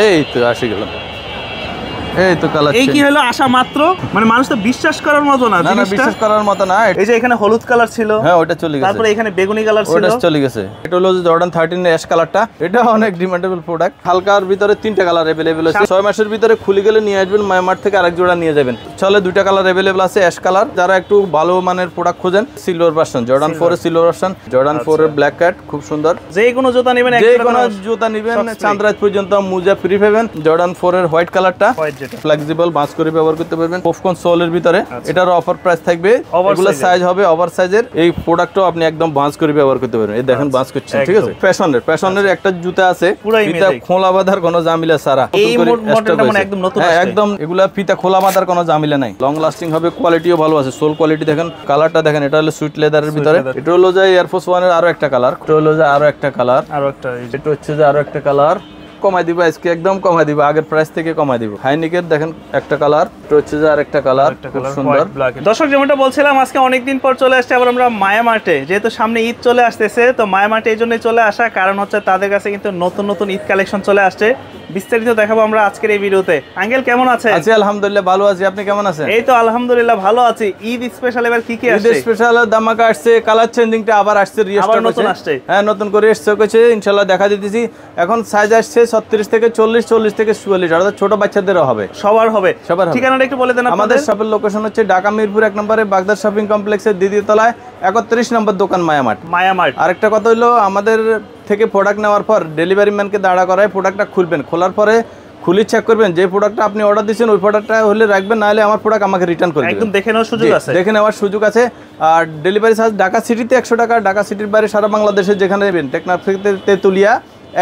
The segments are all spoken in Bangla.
এই তো আসে গেল। এই তো কালার এই কি হলো আসা মাত্র, মানে মানুষ তো বিশ্বাস করার মতো না, না বিশ্বাস করার মতো না। এই যে এখানে হলুদ কালার ছিল, হ্যাঁ ওটা চলে গেছে। তারপরে এখানে বেগুনি কালার ছিল, ওটা চলে গেছে। এটা হলো জর্ডান 13 অ্যাশ কালারটা। এটা অনেক ডিমান্ডেবল প্রোডাক্ট। হালকার ভিতরে 3টা কালার अवेलेबल আছে। 6 মাসের ভিতরে খুলে গেলে নিয়ে আসবেন, মায়ামার্ট থেকে আরেক জোড়া নিয়ে যাবেন। চলে 2টা কালার अवेलेबल আছে, অ্যাশ কালার। যারা একটু ভালো মানের প্রোডাক্ট খোঁজেন, সিলভার ভার্সন, জর্ডান 4 এর সিলভার ভার্সন, জর্ডান 4 এর ব্ল্যাক ক্যাট, খুব সুন্দর। যে কোনো জুতা নেবেন, যে কোনো জুতা নেবেন চাঁদরাত পর্যন্ত মোজা ফ্রি পাবেন। জর্ডান 4 এর হোয়াইট কালারটা ফ্লেক্সিবল, বাস করে ব্যবহার করতে পারবেন। পপকর্ন সোলের ভিতরে এটার অফার প্রাইস থাকবে। এগুলো সাইজ হবে ওভার সাইজের। এই প্রোডাক্টও আপনি একদম বাস করে ব্যবহার করতে পারবেন। এই দেখেন বাস করছেন, ঠিক আছে। ফ্যাশনের একটা জুতা আছে, ফিতা খোলা বাঁধার কোনো ঝামেলা ছাড়া। এই মডেলটা মানে একদম নতুন আসছে, একদম এগুলা ফিতা খোলা বাঁধার কোনো ঝামেলা নাই। লং লাস্টিং হবে, কোয়ালিটিও ভালো আছে। সোল কোয়ালিটি দেখেন, কালারটা দেখেন। এটা হলো সুইট লেদারের ভিতরে। এটা হলো যে এয়ারফোর্স 1 এর আরো একটা কালার। এটা হলো যে আরো একটা কালার, এটা হচ্ছে যে আরো একটা কালার। কমাই দিব আজকে, একদম কমাই দিব, আগের প্রাইস থেকে কমাই দিব। হাইনিকের দেখেন একটা কালার, এটা হচ্ছে যে আরেকটা কালার, খুব সুন্দর। দর্শক যেমনটা বলছিলাম, আজকে অনেকদিন পর চলে আসছে আবার আমরা মায়ামার্টে। যেহেতু সামনে ঈদ চলে আসতেছে, তো মায়ামার্টে এই জন্যই চলে আসা, কারণ হচ্ছে তাদের কাছে কিন্তু নতুন নতুন ঈদ কালেকশন চলে আসছে। বিস্তারিত দেখাবো আমরা আজকের এই ভিডিওতে। আঙ্কেল কেমন আছেন? আছি আলহামদুলিল্লাহ, ভালো আছি। আপনি কেমন আছেন? এই তো আলহামদুলিল্লাহ ভালো আছি। ঈদ স্পেশাল এবার কি কি আসছে? ঈদ স্পেশাল ধামাকা আসছে, কালার চেঞ্জিংটা আবার আসছে, রিস্টক নতুন আসছে। হ্যাঁ নতুন করে স্টক হয়েছে, ইনশাআল্লাহ দেখা দিতেছি। এখন সাইজ আসছে 36 থেকে 40, 40 থেকে 44, অর্থাৎ ছোট বাচ্চাদেরও হবে, সবার হবে। সবার হবে। ঠিকানাটা একটু বলে দেন। আমাদের শপের লোকেশন হচ্ছে ঢাকা মিরপুর 1 নম্বরে বাগদাদ শপিং কমপ্লেক্সের দ্বিতীয় তলায় 31 নম্বর দোকান মায়ামার্ট। আরেকটা কথা হলো, আমাদের থেকে প্রোডাক্ট নেওয়ার পর ডেলিভারি ম্যানকে দাঁড়া করায় প্রোডাক্টটা খুলবেন, খোলার পরে খুলি চেক করবেন যে প্রোডাক্টটা আপনি অর্ডার দিয়েছেন ওই প্রোডাক্টটা হলে রাখবেন, না হলে আমার প্রোডাক্ট আমাকে রিটার্ন করে দিবেন। একদম দেখে নেওয়ার সুযোগ আছে, দেখে নেওয়ার সুযোগ আছে। আর ডেলিভারি চার্জ ঢাকা সিটিতে 100 টাকা, ঢাকা সিটির বাইরে সারা বাংলাদেশে যেখানে নেবেন, টেকনাফ থেকে তেতুলিয়া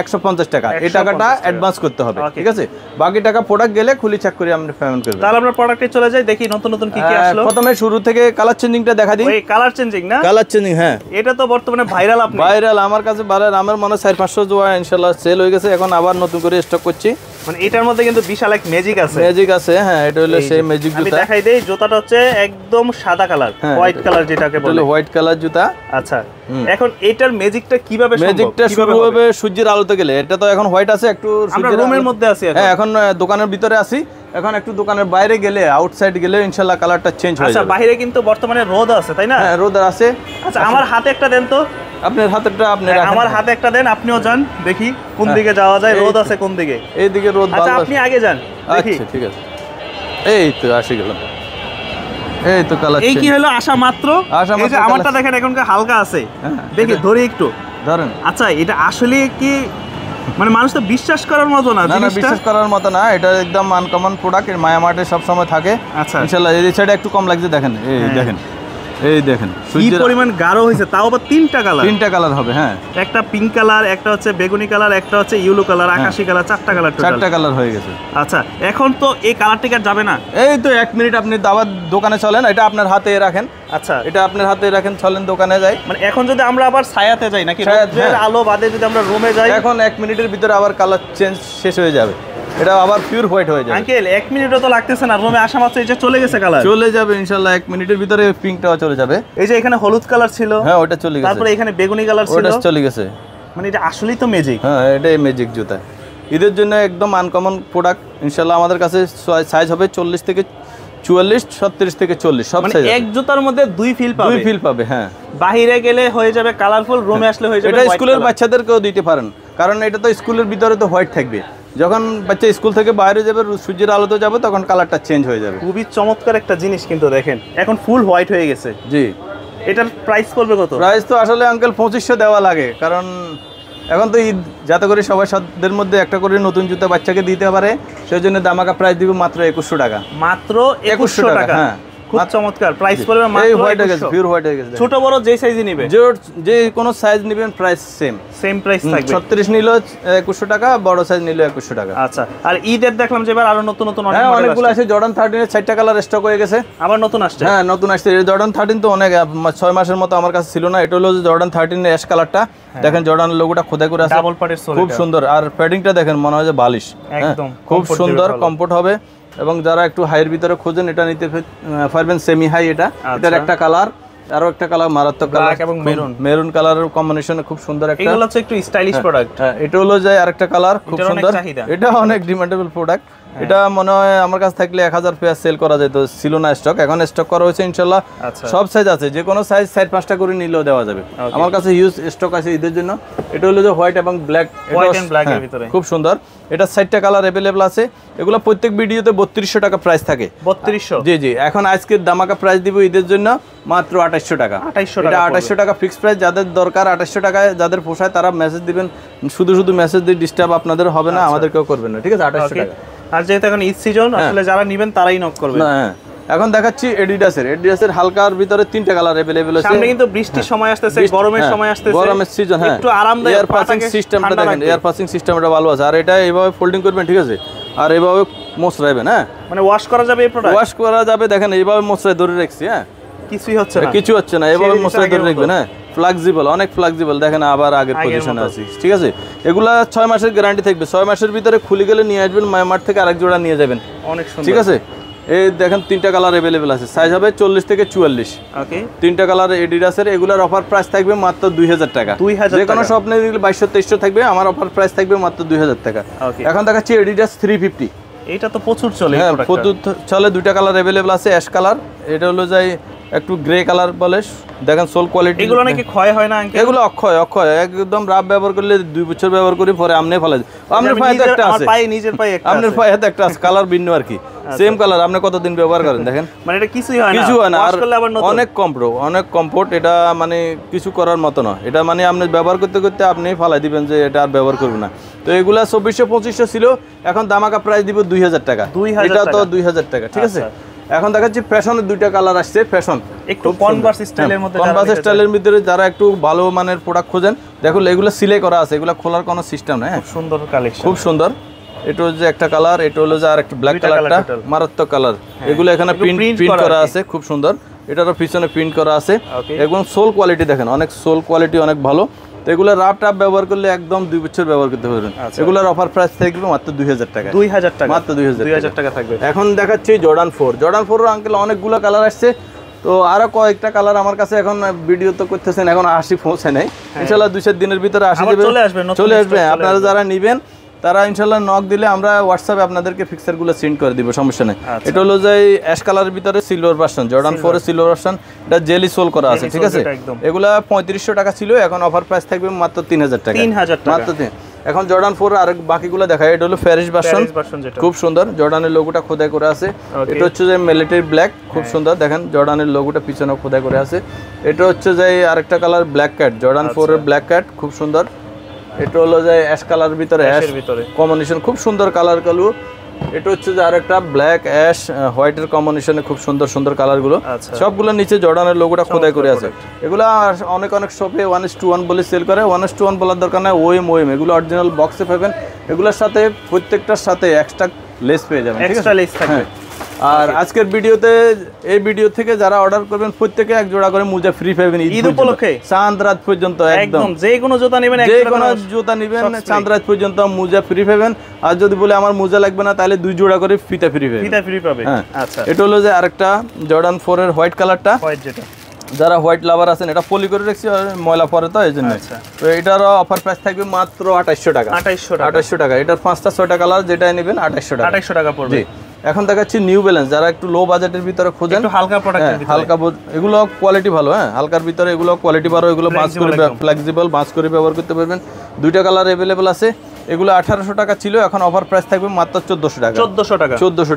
150 টাকা। এই টাকাটা অ্যাডভান্স করতে হবে, ঠিক আছে। বাকি টাকা প্রোডাক্ট গেলে খুলি চেক করে আমরা পেমেন্ট করব। তাহলে আমরা প্রোডাক্টে চলে যাই, দেখি নতুন নতুন কি কি আসলো। প্রথমে শুরু থেকে কালার চেঞ্জিংটা দেখা দিই। ওই কালার চেঞ্জিং না? কালার চেঞ্জিং, হ্যাঁ এটা তো বর্তমানে ভাইরাল। আপনি ভাইরাল, আমার কাছে ভাইরাল। আমার মনে হয় 400-500 জোড়া ইনশাআল্লাহ সেল হয়ে গেছে, এখন আবার নতুন করে স্টক করছি। মানে এটার মধ্যে কিন্তু বিশাল এক ম্যাজিক আছে। ম্যাজিক আছে, হ্যাঁ এটা হলো সেই ম্যাজিক জুতা। আমি দেখাই দেই, জুতাটা হচ্ছে একদম সাদা কালার, হোয়াইট কালার যেটাকে বলে, হোয়াইট কালার জুতা। আচ্ছা, এখন এটার ম্যাজিকটা কিভাবে সম্ভব? ম্যাজিকটা শুরু হবে সূর্যের আলোতে গেলে। এটা তো এখন হোয়াইট আছে, একটু আমরা রুমের মধ্যে আছি, হ্যাঁ এখন দোকানের ভিতরে আছি। এখন একটু দোকানের বাইরে গেলে, আউটসাইড গেলে ইনশাআল্লাহ কালারটা চেঞ্জ হয়ে যাবে। আচ্ছা, বাইরে কিন্তু বর্তমানে রোদ আছে, তাই না? হ্যাঁ রোদ আছে। আচ্ছা, আমার হাতে একটা দেন তো। আপনার হাতেরটা আপনি রাখেন। আমার হাতে একটা দেন, আপনিও যান, দেখি কোন দিকে যাওয়া যায়। রোদ আছে কোন দিকে? এইদিকে রোদ ভালো। আচ্ছা, আপনি আগে যান, দেখি। আচ্ছা ঠিক আছে। এই তো আসে গেল। এই তো কালার। এই কি হলো আসা মাত্র? এই যে আমারটা দেখেন এখনকার হালকা আছে, দেখি ধরে একটু ধরেন। আচ্ছা, এটা আসলে কি মানে মানুষ তো বিশ্বাস করার মতো না? না বিশ্বাস করার মতো না, এটা একদম আনকমন প্রোডাক্ট। মায়ামার্টে সব সময় থাকে। আচ্ছা ইনশাআল্লাহ। এই সাইডে একটু কম লাগছে, দেখেন এই দেখেন, এই দেখেন কি পরিমাণ গাঢ় হয়েছে, তাও আবার 3টা কালার। 3টা কালার হবে, হ্যাঁ। একটা পিঙ্ক কালার, একটা হচ্ছে বেগুনি কালার, একটা হচ্ছে ইয়েলো কালার, আকাশী কালার, 4টা কালার টোটাল। 4টা কালার হয়ে গেছে। আচ্ছা, এখন তো এই কালারটা আর যাবে না। এই তো 1 মিনিট আপনি আবার দোকানে চলেন, এটা আপনার হাতে রাখেন। আচ্ছা, এটা আপনার হাতে রাখেন, চলেন দোকানে যাই। মানে এখন যদি আমরা আবার ছায়াতে যাই, নাকি রোদের আলো বাদে যদি আমরা রুমে যাই, এখন 1 মিনিটের ভিতরে আবার কালার চেঞ্জ শেষ হয়ে যাবে, এটা আবার পিওর হোয়াইট হয়ে যাবে। আঙ্কেল 1 মিনিটও তো লাগতেছে না, রুমে আসা মাত্র এটা চলে গেছে কালার। চলে যাবে ইনশাআল্লাহ, 1 মিনিটের ভিতরে পিঙ্কটাও চলে যাবে। এই যে এখানে হলুদ কালার ছিল, হ্যাঁ ওটা চলে গেছে। তারপরে এখানে বেগুনি কালার ছিল, ওটা চলে গেছে। মানে এটা আসলেই তো ম্যাজিক। হ্যাঁ এটাই ম্যাজিক জুতা। ঈদের জন্য একদম আনকমন প্রোডাক্ট ইনশাআল্লাহ। আমাদের কাছে সাইজ হবে 40 থেকে 44, 36 থেকে 40, সব সাইজ। এক জুতার মধ্যে 2 ফিল পাবে। 2 ফিল পাবে, হ্যাঁ। বাইরে গেলে হয়ে যাবে কালারফুল, রুমে আসলে হয়ে যাবে। এটা স্কুলের বাচ্চাদেরকেও দিতে পারেন, কারণ এটা তো স্কুলের ভিতরে তো হোয়াইট থাকবে। যখন বাচ্চা স্কুল থেকে বাইরে যাবে, সূর্যের আলোতে যাবে, তখন কালারটা চেঞ্জ হয়ে যাবে। খুবই চমৎকার একটা জিনিস কিন্তু দেখেন, এখন ফুল হোয়াইট হয়ে গেছে। জি। এটার প্রাইস পড়বে কত? প্রাইস তো আসলে আঙ্কেল 2500 দেওয়া লাগে, কারণ এখন তো ঈদ, যাতে করে সবাই সাধ্যের মধ্যে একটা করে নতুন জুতা বাচ্চাকে দিতে পারে, সেই জন্য দামাকা প্রাইস দিব মাত্র 2100 টাকা। মাত্র 2100 টাকা, হ্যাঁ। খুব চমৎকার প্রাইস পড়বে মাত্র 2100। পিওর হোয়াইট হয়ে গেছে। ছোট বড় যে সাইজই নেবে, যে কোনো সাইজ নেবেন প্রাইস সেম প্রাইস থাকবে। 36 নিল 2100 টাকা, বড় সাইজ নিল 2100 টাকা। আচ্ছা, আর ঈদের দেখলাম যে এবার আরো নতুন নতুন অনেকগুলো আছে। জর্ডান 13 এর 4টা কালার স্টক হয়ে গেছে, আবার নতুন আসছে। হ্যাঁ নতুন আসছে। জর্ডান 13 তো অনেক 6 মাসের মতো আমার কাছে ছিল না। এটা হলো জর্ডান 13 এর অ্যাশ কালারটা, দেখেন জর্ডান লোগোটা খোদাই করে আছে, ডাবল পার্টের সোল, খুব সুন্দর। আর প্যাডিংটা দেখেন, মনে হয় যে বালিশ, একদম খুব সুন্দর, কমফোর্ট হবে। এবং যারা একটু হাইয়ের ভিতরে খোঁজেন, এটা নিতে পারবেন, সেমি হাই। এটার একটা কালার, আরো একটা কালার মারাত্মক কালার এবং মেরুন কালারের কম্বিনেশনে খুব সুন্দর একটা, এগুলো হচ্ছে একটু স্টাইলিশ প্রোডাক্ট। হ্যাঁ, এটা হলো যে আরেকটা কালার খুব সুন্দর, এটা অনেক ডিমান্ডেবল প্রোডাক্ট। এটা মনে হয় আমার কাছে থাকলে 1000 পেয়ার সেল করা যেত, ছিল না স্টক, এখন স্টক করা হয়েছে ইনশাআল্লাহ। সব সাইজ আছে, যে কোনো সাইজ 4-5টা করে নিলেও দেওয়া যাবে। আমার কাছে হিউজ স্টক আছে ঈদের জন্য। এটা হলো যে হোয়াইট এবং ব্ল্যাক, এর ভিতরে খুব সুন্দর। এটা 4টা কালার अवेलेबल আছে। এগুলো প্রত্যেক ভিডিওতে 3200 টাকা প্রাইস থাকে। 3200? জি জি। এখন আজকের দামাকা প্রাইস দিব ঈদের জন্য মাত্র 2800 টাকা। 2800 টাকা, 2800 টাকা ফিক্স প্রাইস। যাদের দরকার 2800 টাকায়, যাদের পোষায় তারা মেসেজ দিবেন। শুধু শুধু মেসেজ দিয়ে ডিস্টার্ব আপনাদের হবে না, আমাদেরকেও করবেন না, ঠিক আছে? 2800 টাকা। আর যেহেতু এখন ঈদ সিজন, আসলে যারা নেবেন তারাই নক করবেন। হ্যাঁ, এখন দেখাচ্ছি এডিডাসের হালকার ভিতরে 3টা কালার अवेलेबल আছে। সামনে কিন্তু বৃষ্টির সময় আসতেছে, গরমের সময় আসতেছে, গরমের সিজন। হ্যাঁ, একটু আরামদায়ক। এয়ার পাসিং সিস্টেমটা দেখেন, এয়ার পাসিং সিস্টেমটা ভালো আছে। আর এটা এইভাবে ফোল্ডিং করবেন, ঠিক আছে? আর এইভাবে মোছরাইবেন। হ্যাঁ, মানে ওয়াশ করা যাবে এই প্রোডাক্ট? ওয়াশ করা যাবে। দেখেন এইভাবে মোছরাই ধরে রাখছি। হ্যাঁ, কিছুই হচ্ছে না, কিছু হচ্ছে না। এইভাবে মোছরাই ধরে রাখবেন। হ্যাঁ, ফ্লেক্সিবল, অনেক ফ্লেক্সিবল। দেখেন আবার আগের পজিশনে আছে, ঠিক আছে? এগুলা 6 মাসের গ্যারান্টি থাকবে। 6 মাসের ভিতরে খুলে গেলে নিয়ে আসবেন, মায়ামার্ট থেকে আরেক জোড়া নিয়ে যাবেন। অনেক সুন্দর, ঠিক আছে? এই দেখেন 3টা কালার अवेलेबल আছে, সাইজ হবে 40 থেকে 44। ওকে, 3টা কালার এডিডাসের। এগুলার অফার প্রাইস থাকবে মাত্র 2000 টাকা। 2000 যে কোনো স্বপ্নে দিলে 2200-2300 থাকবে, আমার অফার প্রাইস থাকবে মাত্র 2000 টাকা। এখন দেখাচ্ছি এডিডাস 350। এটা তো প্রচুর চলে। হ্যাঁ, প্রচুর চলে। 2টা কালার अवेलेबल আছে, অ্যাশ কালার, এটা হলো যাই একটু গ্রে কালার বলে। দেখেন সোল কোয়ালিটি। এগুলো নাকি ক্ষয় হয় না আঙ্কেল? এগুলো অক্ষয় একদম। রাব ব্যবহার করলে 2 বছর ব্যবহার করি, পরে আমনে ফেলে। আমনের পায়ে একটা আছে, নিজের পায়ে একটা, আমনের পায়ে একটা আছে, কালার ভিন্ন আর কি, সেম কালার। আপনি কতদিন ব্যবহার করেন দেখেন, মানে এটা কিছুই হয় না, কিছু হয় না। আর অনেক কমফোর্ট। এটা মানে কিছু করার মতো না। এটা মানে আপনি ব্যবহার করতে করতে আপনি ফালাই দিবেন যে এটা আর ব্যবহার করবেন না। তো এগুলা 2400-2500 ছিল, এখন দামাকা প্রাইস দিব 2000 টাকা। এটা তো 2000 টাকা, ঠিক আছে? এখন দেখাচ্ছি ফ্যাশনের 2টা কালার আসছে। ফ্যাশন একটু কনভার্স স্টাইলের মধ্যে, কনভার্স স্টাইলের ভিতরে যারা একটু ভালো মানের প্রোডাক্ট খোঁজেন, দেখুন এগুলো সিলাই করা আছে, এগুলো খোলার কোনো সিস্টেম নাই। খুব সুন্দর কালেকশন, খুব সুন্দর। এটা হচ্ছে একটা কালার, এটা হলো যে আর একটা ব্ল্যাক কালারটা মারাত্মক কালার। এগুলো এখানে প্রিন্ট করা আছে, খুব সুন্দর। এটারও পিছনে প্রিন্ট করা আছে। একদম সোল কোয়ালিটি দেখেন, অনেক সোল কোয়ালিটি, অনেক ভালো। তো এগুলো রাফ টাপ ব্যবহার করলে একদম 2 বছর ব্যবহার করতে পারবেন। এগুলোর অফার প্রাইস থাকবে মাত্র 2000 টাকা। 2000 টাকা, মাত্র 2000 টাকা থাকবে। এখন দেখাচ্ছি জর্ডান 4 আঙ্কেল অনেকগুলো কালার আসছে। তো আরো কয়েকটা কালার আমার কাছে এখন ভিডিও তো করতেছেন, এখন 80 পৌঁছে নাই। ইনশাআল্লাহ 2-4 দিনের ভিতরে 80 চলে আসবে। আপনারা যারা নেবেন তারা ইনশাআল্লাহ নক দিলে আমরা হোয়াটসঅ্যাপে আপনাদেরকে ফিক্সারগুলো সেন্ড করে দিব, সমস্যা নেই। এটা হলো যে অ্যাশ কালারের ভিতরে সিলভার ভার্সন, জর্ডান 4 এর সিলভার ভার্সন। এটা জেলি সোল করা আছে, ঠিক আছে? এগুলা 3500 টাকা ছিল, এখন অফার প্রাইস থাকবে মাত্র 3000 টাকা। 3000 টাকা মাত্র। এখন জর্ডান 4 আর বাকিগুলো দেখায়। এটা হলো প্যারিস ভার্সন, খুব সুন্দর। জর্ডানের লোগোটা খোদাই করে আছে। এটা হচ্ছে যে মিলিটারি ব্ল্যাক, খুব সুন্দর। দেখেন জর্ডানের লোগোটা পিছনে খোদাই করে আছে। এটা হচ্ছে যে আরেকটা কালার ব্ল্যাক ক্যাট, জর্ডান 4 এর ব্ল্যাক ক্যাট, খুব সুন্দর। এটা হলো যে অ্যাশ কালার ভিতরে, অ্যাশ কম্বিনেশন, খুব সুন্দর কালার কালো। এটা হচ্ছে যে আরেকটা ব্ল্যাক অ্যাশ হোয়াইটের কম্বিনেশনে, খুব সুন্দর সুন্দর কালারগুলো। সবগুলোর নিচে জর্ডানের লোগোটা খোদাই করে আছে। এগুলো অনেক শপে 1:1 বলে সেল করে। 1:1 বলার দরকার নাই, ওএম এগুলো অরিজিনাল বক্সে পাবেন। এগুলোর সাথে প্রত্যেকটার সাথে এক্সট্রা লেস পেয়ে যাবেন, এক্সট্রা লেস থাকবে। আর আজকের ভিডিওতে, এই ভিডিও থেকে যারা অর্ডার করবেন প্রত্যেককে এক জোড়া করে মোজা ফ্রি পাবেন ঈদ উপলক্ষে, চাঁদ রাত পর্যন্ত। একদম যে কোনো জুতা নেবেন, চাঁদ রাত পর্যন্ত মোজা ফ্রি পাবেন। আর যদি বলে আমার মোজা লাগবে না, তাহলে 2 জোড়া করে ফিতা ফ্রি পাবেন। আচ্ছা, এটা হলো যে আরেকটা জর্ডান 4 এর হোয়াইট কালারটা, যেটা যারা হোয়াইট লাভার আছেন, এটা পলি করে রাখছি, ময়লা পরে তো এই জন্য। তো এটার অফার প্রাইস থাকবে মাত্র 2800 টাকা। 2800 টাকা। এটার 5টা-6টা কালার যেটাই নেবেন 2800 টাকা। 2800 টাকা পড়বে। এখন দেখাচ্ছি নিউ ব্যালেন্স, যারা একটু লো বাজেটের ভিতরে খোঁজেন, একটু হালকা প্রোডাক্টের ভিতরে, হালকা, এগুলো কোয়ালিটি ভালো। হ্যাঁ, হালকার ভিতরে এগুলো কোয়ালিটি ভালো। এগুলো বাঁচ করে ফ্লেক্সিবল, বাঁচ করে ব্যবহার করতে পারবেন। 2টা কালার अवेलेबल আছে। এগুলো 1800 টাকা ছিল, এখন অফার প্রাইস থাকবে মাত্র 1400 টাকা। 1400 টাকা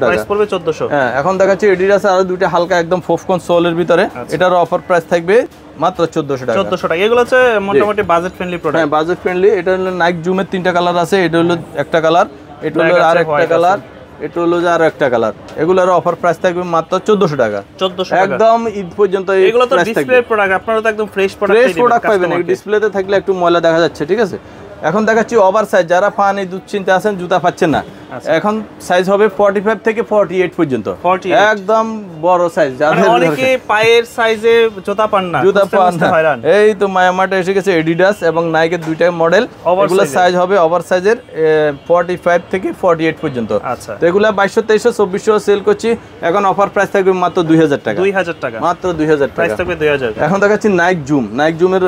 প্রাইস পড়বে, 1400। হ্যাঁ, এখন দেখাচ্ছি এডিডাস আর 2টা হালকা একদম ফোফকন সোলের ভিতরে। এটার অফার প্রাইস থাকবে মাত্র 1400 টাকা। 1400 টাকা। এগুলো হচ্ছে মোটামুটি বাজেট ফ্রেন্ডলি প্রোডাক্ট। হ্যাঁ, বাজেট ফ্রেন্ডলি। এটা হলো নাইক জুমের 3টা কালার আছে। এটা হলো একটা কালার, এটা হলো আরেকটা কালার, এটা হলো যে আরো একটা কালার। এগুলোর অফার প্রাইস থাকবে মাত্র 1400 টাকা। 1400 টাকা একদম ঈদ পর্যন্ত। এগুলো তো ডিসপ্লে প্রোডাক্ট, আপনারা তো একদম ফ্রেশ প্রোডাক্ট পাবেন। এই ডিসপ্লেতে থাকলে একটু ময়লা দেখা যাচ্ছে, ঠিক আছে? এখন দেখাচ্ছি ওভার সাইজ, যারা পানি দুশ্চিন্তা আছেন, জুতা পাচ্ছেন না, এখন সাইজ হবে 45 থেকে 48 পর্যন্ত, একদম বড় সাইজ। মানে অনেকে পায়ের সাইজে জুতা পান না, জুতা পান না। এই তো মায়ামার্টে এসে গেছে এডিডাস এবং নাইকের দুইটা মডেল, এগুলো সাইজ হবে ওভার সাইজের 45 থেকে 48 পর্যন্ত। আচ্ছা, তো এগুলো 2200 2300 2400 সেল করছি, এখন অফার প্রাইস থাকবে মাত্র 2000 টাকা। 2000 টাকা মাত্র 2000 টাকা প্রাইস থাকবে 2000। এখন দেখাচ্ছি নাইক জুম। নাইক জুমের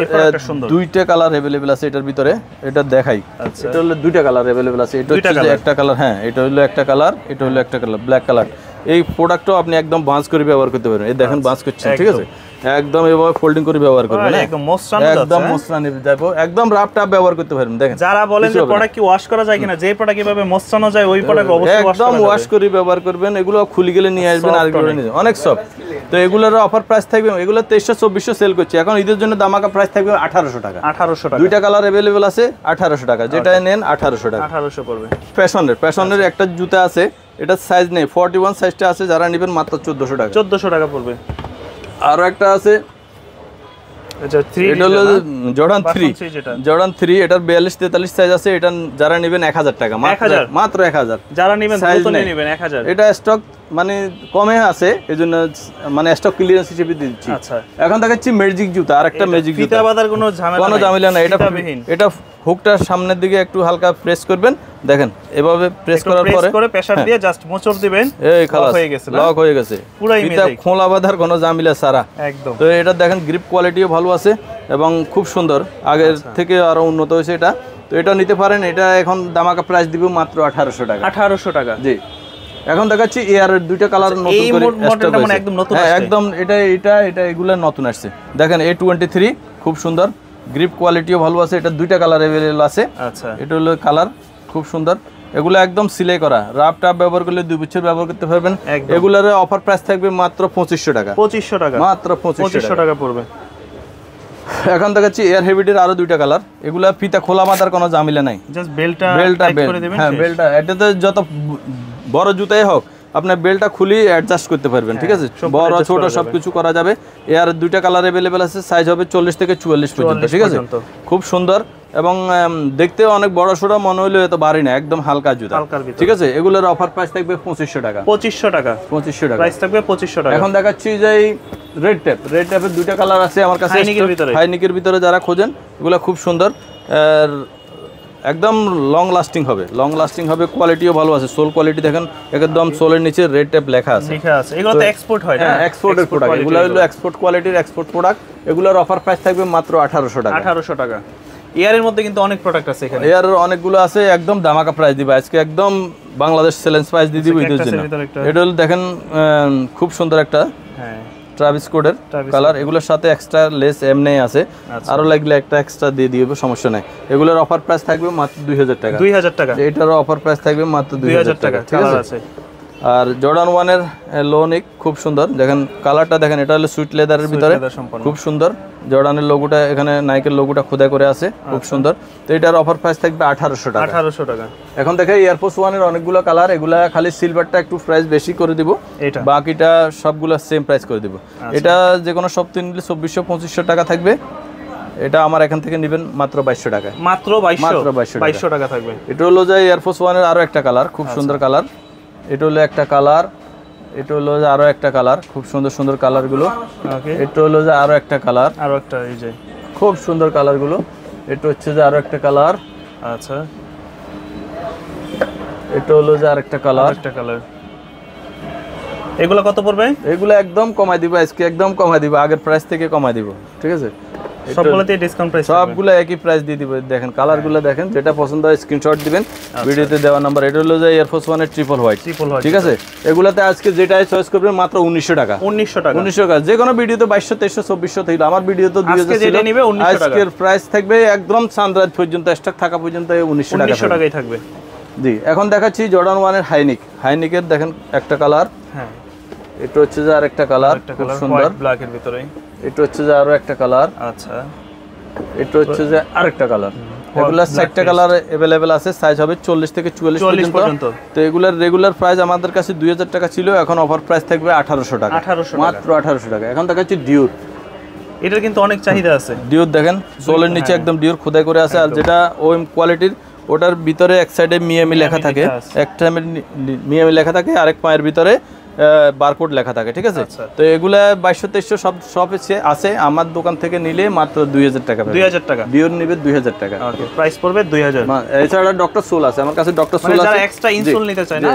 দুইটা কালার अवेलेबल আছে এটার ভিতরে, এটা দেখাই। এটা হলো দুইটা কালার अवेलेबल আছে, এটা হচ্ছে একটা কালার, হ্যাঁ এটা হলো একটা কালার, এটা হলো একটা কালার, ব্ল্যাক কালার। এই প্রোডাক্টটাও আপনি একদম বাঁচ করে ব্যবহার করতে পারবেন। এই দেখেন বাঁচ করছেন, ঠিক আছে, একদম এভাবে ফোল্ডিং করে ব্যবহার করবেন, একদম মোসরানি যাবে, একদম রাফ টাপ ব্যবহার করতে পারবেন। দেখেন যারা বলেন যে প্রোডাক্ট কি ওয়াশ করা যায় কিনা, যে প্রোডাক্ট কিভাবে মোসরানো যায় ওই প্রোডাক্ট অবশ্যই একদম ওয়াশ করে ব্যবহার করবেন। এগুলো খুলে গেলে নিয়ে আসবেন আর এগুলো নিয়ে অনেক সব। তো এগুলোর অফার প্রাইস থাকবে, এগুলো 2300 2400 সেল করছে, এখন ঈদের জন্য দামাকা প্রাইস থাকবে 1800 টাকা। 1800 টাকা, দুইটা কালার अवेलेबल আছে, 1800 টাকা, যেটাই নেন 1800 টাকা। 1800 পড়বে। ফ্যাশনের একটা জুতা আছে, এটা সাইজ নেই, 41 সাইজটা আছে, যারা নেবেন মাত্র 1400 টাকা। 1400 টাকা পড়বে। আরো একটা আছে, আচ্ছা 3 এটা হলো জর্ডান 3, জর্ডান 3, এটার 42 43 সাইজ আছে, এটা যারা নেবেন 1000 টাকা, মাত্র 1000। যারা নেবেন দ্রুত নিয়ে নেবেন 1000। এটা স্টক মানে কমে আছে, এজন্য মানে স্টক ক্লিয়ারেন্স হিসেবে দিচ্ছি। আচ্ছা, এখন দেখাচ্ছি ম্যাজিক জুতা, আরেকটা ম্যাজিক জুতা, ফিতা বাঁধার কোনো ঝামেলা না, এটা হুকটা সামনের দিকে একটু হালকা প্রেস করবেন, দেখেন এভাবে প্রেস করার পরে প্রেসার দিয়ে জাস্ট মোচড় দিবেন, এই খালাস লক হয়ে গেছে, পুরো ফিতা খোলা বাঁধার কোনো ঝামেলা ছাড়া একদম। তো এটা দেখেন গ্রিপ কোয়ালিটিও ভালো আছে এবং খুব সুন্দর, আগের থেকে আরো উন্নত হয়েছে এটা। তো এটা নিতে পারেন, এটা এখন দামাকা প্রাইস দিব মাত্র 1800 টাকা। 1800 টাকা, জি। এখন দেখাচ্ছি এয়ারের দুইটা কালার নতুন করে স্টক হয়েছে, একদম নতুন, হ্যাঁ একদম, এটা এগুলা নতুন আসছে। দেখেন A23 খুব সুন্দর, গ্রিপ কোয়ালিটিও ভালো আছে, এটা দুইটা কালার अवेलेबल আছে। আচ্ছা, এটা হলো কালার খুব সুন্দর, এগুলো একদম সিলাই করা, রাফ টাপ ব্যবহার করলে 2 বছর ব্যবহার করতে পারবেন। এগুলোর অফার প্রাইস থাকবে মাত্র 2500 টাকা। 2500 টাকা, মাত্র 2500 টাকা পড়বে। এখন দেখাচ্ছি এয়ার হেভিটের আরো দুইটা কালার, এগুলা ফিতা খোলা বাঁধার কোনো ঝামেলা নাই, জাস্ট বেল্টটা টাইট করে দিবেন। হ্যাঁ বেল্টটা, এটাতে যত বড় জুতাই হোক আপনার বেল্টটা খুলি অ্যাডজাস্ট করতে পারবেন, ঠিক আছে, বড় ছোট সবকিছু করা যাবে। এর দুইটা কালার अवेलेबल আছে, সাইজ হবে 40 থেকে 44 পর্যন্ত, ঠিক আছে, খুব সুন্দর এবং দেখতেও অনেক বড় সড়ো মনে হলো, এত ভারী না, একদম হালকা জুতা, ঠিক আছে। এগুলোর অফার প্রাইস থাকবে 2500 টাকা। 2500 টাকা, 2500 টাকা প্রাইস থাকবে 2500 টাকা। এখন দেখাচ্ছি যে রেড ট্যাপের দুইটা কালার আছে আমার কাছে, হাইনিকের ভিতরে যারা খোঁজেন, এগুলো খুব সুন্দর, একদম লং লাস্টিং হবে, কোয়ালিটিও ভালো আছে, সোল কোয়ালিটি দেখেন, একদম সোলের নিচে রেড ট্যাপ লেখা আছে। এগুলো তো এক্সপোর্ট হয়, হ্যাঁ এক্সপোর্টের প্রোডাক্ট, এগুলো হলো এক্সপোর্ট কোয়ালিটির এক্সপোর্ট প্রোডাক্ট। এগুলোর অফার প্রাইস থাকবে মাত্র 1800 টাকা। 1800 টাকা। এয়ারের মধ্যে কিন্তু অনেক প্রোডাক্ট আছে এখানে, এয়ারের অনেকগুলো আছে, একদম দামাকা প্রাইস দিব আজকে, একদম বাংলাদেশ চ্যালেঞ্জ প্রাইস দিয়ে দিব ঈদের জন্য। এটা হলো দেখেন খুব সুন্দর একটা, হ্যাঁ ট্রাভিস কোডের কালার, এগুলোর সাথে এক্সট্রা লেস এমনি আছে, আরো লাগলে একটা এক্সট্রা দিয়ে দিব, সমস্যা নাই। এগুলোর অফার প্রাইস থাকবে মাত্র 2000 টাকা। 2000 টাকা, এটার অফার প্রাইস থাকবে মাত্র 2000 টাকা, ঠিক আছে। আর জর্ডান 1 এর লোনিক খুব সুন্দর, দেখেন কালারটা দেখেন, এটা হলো সুইট লেদারের ভিতরে, খুব সুন্দর, জর্ডানের লোগোটা এখানে, নাইকের লোগোটা খোদাই করে আছে, খুব সুন্দর। তো এটার অফার প্রাইস থাকবে 1800 টাকা। 1800 টাকা। এখন দেখেন এয়ারফোর্স 1 এর অনেকগুলো কালার, এগুলা খালি সিলভারটা একটু প্রাইস বেশি করে দিব, বাকিটা সবগুলো সেম প্রাইস করে দিব। এটা যে কোনো সপ্তাহে নিলে 2400 2500 টাকা থাকবে, এটা আমার এখান থেকে নেবেন মাত্র 2200 টাকা। মাত্র 2200 টাকা থাকবে। এটা হলো যে এয়ারফোর্স 1 এর আরো একটা কালার, খুব সুন্দর কালার, এটা হলো একটা কালার, এটা হলো যে আরো একটা কালার, খুব সুন্দর সুন্দর কালার গুলো। এটা হলো যে আরো একটা কালার, আরো একটা, এই যে খুব সুন্দর কালার গুলো। এটা হচ্ছে যে আরো একটা কালার, আচ্ছা, এটা হলো যে আরেকটা কালার, এগুলো কত পড়বে? এগুলো একদম কমাই দিব আজকে, একদম কমাই দিব, আগের প্রাইস থেকে কমাই দিব, ঠিক আছে। সবগুলোতে ডিসকাউন্ট প্রাইস, সবগুলো একই প্রাইস দিয়ে দিব। দেখেন কালারগুলো দেখেন, যেটা পছন্দ হয় স্ক্রিনশট দিবেন, ভিডিওতে দেওয়া নাম্বার। এটা হলো যে এয়ারফোর্স 1 এর ট্রিপল হোয়াইট, ঠিক আছে। এগুলাতে আজকে যেটাই চয়েস করবেন মাত্র 1900 টাকা। 1900 টাকা। যে কোনো ভিডিওতে 2200 2300 2400 থাকলো, আমার ভিডিও তো 2000 ছিল, আজকের প্রাইস থাকবে একদম সানরাইজ পর্যন্ত, স্টক থাকা পর্যন্ত 1900 টাকাই থাকবে। জি, এখন দেখাচ্ছি জর্ডান 1 এর হাইনিকের দেখেন একটা কালার, হ্যাঁ এটা হচ্ছে যে আরেকটা কালার, খুব সুন্দর, ব্ল্যাক এর ভিতরে। এটা হচ্ছে যে আরো একটা কালার, আচ্ছা, এটা হচ্ছে যে আরেকটা কালার। এগুলা 4টা কালার अवेलेबल আছে, সাইজ হবে 40 থেকে 44 পর্যন্ত। তো এগুলার রেগুলার প্রাইস আমাদের কাছে 2000 টাকা ছিল, এখন অফার প্রাইস থাকবে 1800 টাকা, মাত্র 1800 টাকা। এখন দেখাচ্ছি ডিউর, এটার কিন্তু অনেক চাহিদা আছে। ডিউর দেখেন সোলের নিচে একদম ডিউর খোদাই করে আছে, আর যেটা ওএম কোয়ালিটির ওটার ভিতরে এক সাইডে মিয়ামি লেখা থাকে, একটা মিয়ামি লেখা থাকে, আরেক পায়ের ভিতরে বারকোড লেখা থাকে, ঠিক আছে। তো এগুলা 2200-2300 সব আছে। আমার দোকান থেকে নিলে মাত্র 2000 টাকা। 2000 টাকা ডিওর নিবে 2000 টাকা। ওকে, প্রাইস পড়বে 2000। এছাড়া ডক্টর সোল আছে আমার কাছে, ডক্টর সোল আছে যারা এক্সট্রা ইনসোল নিতে চায় না,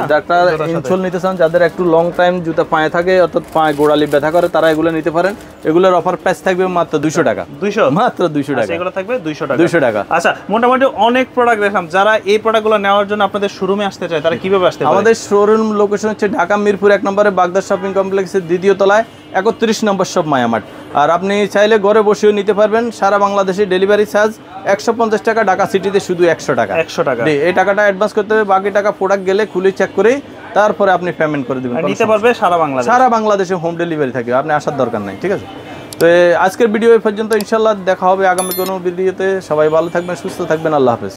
যারা ইনসোল নিতে চান, যাদের একটু লং টাইম জুতা পায়ে থাকে অর্থাৎ পায়ে গোড়ালি ব্যথা করে, তারা এগুলো নিতে পারেন। এগুলোর অফার প্রাইস থাকবে মাত্র 200 টাকা। 200 মাত্র 200 টাকা। এগুলো থাকবে 200 টাকা। 200 টাকা। আচ্ছা, মোটামুটি অনেক প্রোডাক্ট দেখলাম। যারা এই প্রোডাক্টগুলো নেওয়ার জন্য আপনাদের শোরুমে আসতে চায় তারা কিভাবে আসতে পারে? আমাদের শোরুম লোকেশন হচ্ছে ঢাকা মিরপুর 1 নম্বরে বাগদা শপিং কমপ্লেক্সের 2য় তলায় 31 নম্বর শপ মায়ামার্ট। আর আপনি চাইলে ঘরে বসেও নিতে পারবেন। সারা বাংলাদেশে ডেলিভারি চার্জ 150 টাকা, ঢাকা সিটিতে শুধু 100 টাকা। 100 টাকা। এই টাকাটা অ্যাডভান্স করতে হবে, বাকি টাকা প্রোডাক্ট গেলে খুলে চেক করে তারপরে আপনি পেমেন্ট করে দিবেন। নিতে পারবে সারা বাংলাদেশে হোম ডেলিভারি থাকবে, আপনি আসার দরকার নাই, ঠিক আছে। তো আজকের ভিডিও এই পর্যন্ত। ইনশাআল্লাহ দেখা হবে আগামী কোনো ভিডিওতে। সবাই ভালো থাকবেন, সুস্থ থাকবেন। আল্লাহ হাফেজ।